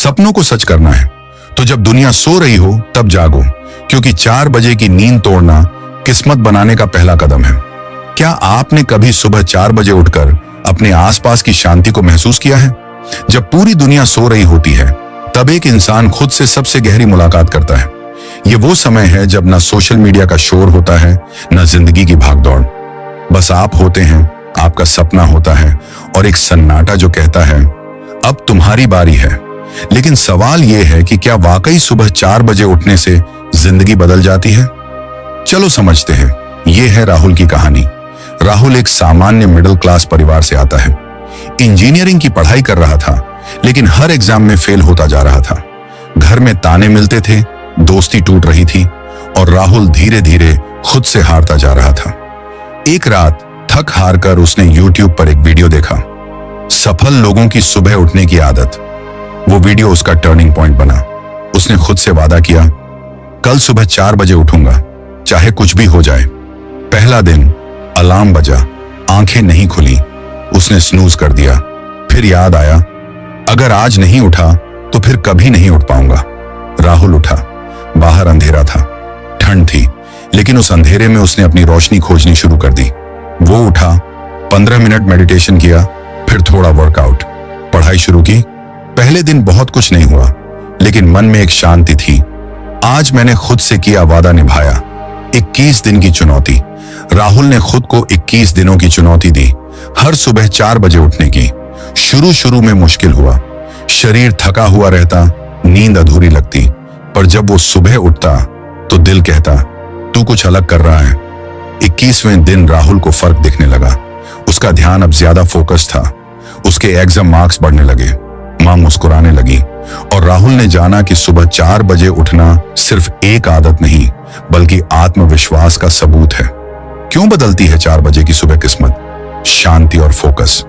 सपनों को सच करना है तो जब दुनिया सो रही हो तब जागो, क्योंकि 4 बजे की नींद तोड़ना किस्मत बनाने का पहला कदम है। क्या आपने कभी सुबह 4 बजे उठकर अपने आसपास की शांति को महसूस किया है? जब पूरी दुनिया सो रही होती है तब एक इंसान खुद से सबसे गहरी मुलाकात करता है। ये वो समय है जब ना सोशल मीडिया का शोर होता है, ना जिंदगी की भागदौड़। बस आप होते हैं, आपका सपना होता है और एक सन्नाटा जो कहता है अब तुम्हारी बारी है। लेकिन सवाल यह है कि क्या वाकई सुबह 4 बजे उठने से जिंदगी बदल जाती है? चलो समझते हैं। यह है राहुल की कहानी। राहुल एक सामान्य मिडिल क्लास परिवार से आता है। इंजीनियरिंग की पढ़ाई कर रहा था, लेकिन हर एग्जाम में फेल होता जा रहा था। घर में ताने मिलते थे, दोस्ती टूट रही थी और राहुल धीरे धीरे खुद से हारता जा रहा था। एक रात थक हार कर उसने YouTube पर एक वीडियो देखा, सफल लोगों की सुबह उठने की आदत। वो वीडियो उसका टर्निंग पॉइंट बना। उसने खुद से वादा किया, कल सुबह 4 बजे उठूंगा, चाहे कुछ भी हो जाए। पहला दिन अलार्म बजा, आंखें नहीं खुली, उसने स्नूज कर दिया। फिर याद आया, अगर आज नहीं उठा तो फिर कभी नहीं उठ पाऊंगा। राहुल उठा। बाहर अंधेरा था, ठंड थी, लेकिन उस अंधेरे में उसने अपनी रोशनी खोजनी शुरू कर दी। वो उठा, 15 मिनट मेडिटेशन किया, फिर थोड़ा वर्कआउट, पढ़ाई शुरू की। पहले दिन बहुत कुछ नहीं हुआ, लेकिन मन में एक शांति थी। आज मैंने खुद से किया वादा निभाया। 21 दिन की चुनौती। राहुल ने खुद को 21 दिनों की चुनौती दी, हर सुबह 4 बजे उठने की। शुरू में मुश्किल हुआ, शरीर थका हुआ रहता, नींद अधूरी लगती, पर जब वो सुबह उठता तो दिल कहता तू कुछ अलग कर रहा है। 21वें दिन राहुल को फर्क दिखने लगा। उसका ध्यान अब ज्यादा फोकस था, उसके एग्जाम मार्क्स बढ़ने लगे, मां मुस्कुराने लगी और राहुल ने जाना कि सुबह 4 बजे उठना सिर्फ एक आदत नहीं, बल्कि आत्मविश्वास का सबूत है। क्यों बदलती है 4 बजे की सुबह किस्मत? शांति और फोकस।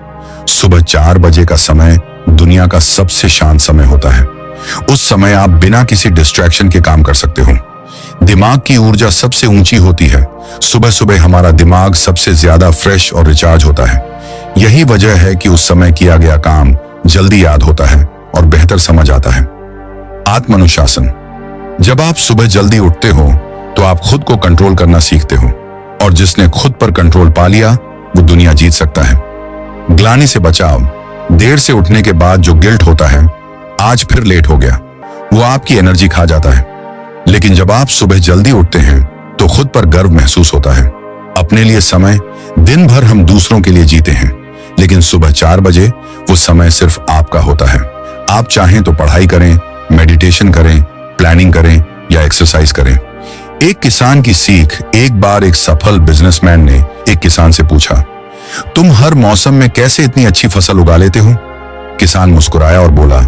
सुबह 4 बजे का समय दुनिया का सबसे शांत समय होता है। उस समय आप बिना किसी डिस्ट्रैक्शन के काम कर सकते हो। दिमाग की ऊर्जा सबसे ऊंची होती है। सुबह सुबह हमारा दिमाग सबसे ज्यादा फ्रेश और रिचार्ज होता है। यही वजह है कि उस समय किया गया काम जल्दी याद होता है और बेहतर समझ आता है। आत्मानुशासन। जब आप सुबह जल्दी उठते हो तो आप खुद को कंट्रोल करना सीखते हो, और जिसने खुद पर कंट्रोल पा लिया वो दुनिया जीत सकता है। ग्लानि से बचाव। देर से उठने के बाद जो गिल्ट होता है, आज फिर लेट हो गया, वो आपकी एनर्जी खा जाता है। लेकिन जब आप सुबह जल्दी उठते हैं तो खुद पर गर्व महसूस होता है। अपने लिए समय। दिन भर हम दूसरों के लिए जीते हैं, लेकिन सुबह 4 बजे वो समय सिर्फ आपका होता है। आप चाहें तो पढ़ाई करें, मेडिटेशन करें, प्लानिंग करें या एक्सरसाइज करें। एक किसान की सीख। एक बार एक सफल बिजनेसमैन ने एक किसान से पूछा, तुम हर मौसम में कैसे इतनी अच्छी फसल उगा लेते हो? किसान मुस्कुराया और बोला,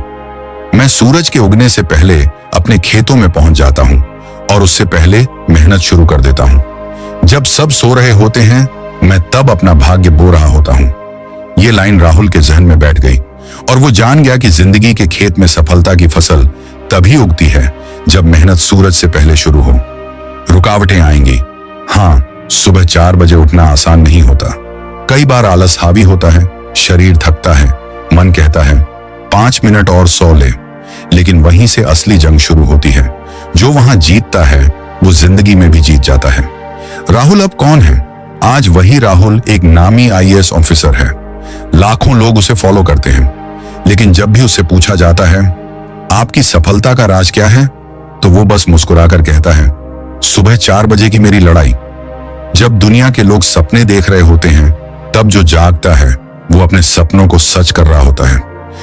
मैं सूरज के उगने से पहले अपने खेतों में पहुंच जाता हूं और उससे पहले मेहनत शुरू कर देता हूं। जब सब सो रहे होते हैं, मैं तब अपना भाग्य बो रहा होता हूं। यह लाइन राहुल के जहन में बैठ गई और वो जान गया कि जिंदगी के खेत में सफलता की फसल तभी उगती है जब मेहनत सूरज से पहले शुरू हो। रुकावटें आएंगी। हाँ, सुबह 4 बजे उठना आसान नहीं होता। कई बार आलस हावी होता है, शरीर थकता है, मन कहता है 5 मिनट और सो ले। लेकिन वहीं से असली जंग शुरू होती है। जो वहां जीतता है वो जिंदगी में भी जीत जाता है। राहुल अब कौन है? आज वही राहुल एक नामी IAS ऑफिसर है। लाखों लोग उसे फॉलो करते हैं, लेकिन जब भी उससे पूछा जाता है आपकी सफलता का राज क्या है, तो वो बस मुस्कुराकर कहता है सुबह 4 बजे की मेरी लड़ाई। जब दुनिया के लोग सपने देख रहे होते हैं, तब जो जागता है वो अपने सपनों को सच कर रहा होता है।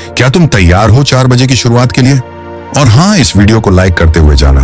क्या तुम तैयार हो 4 बजे की शुरुआत के लिए? और हाँ, इस वीडियो को लाइक करते हुए जाना।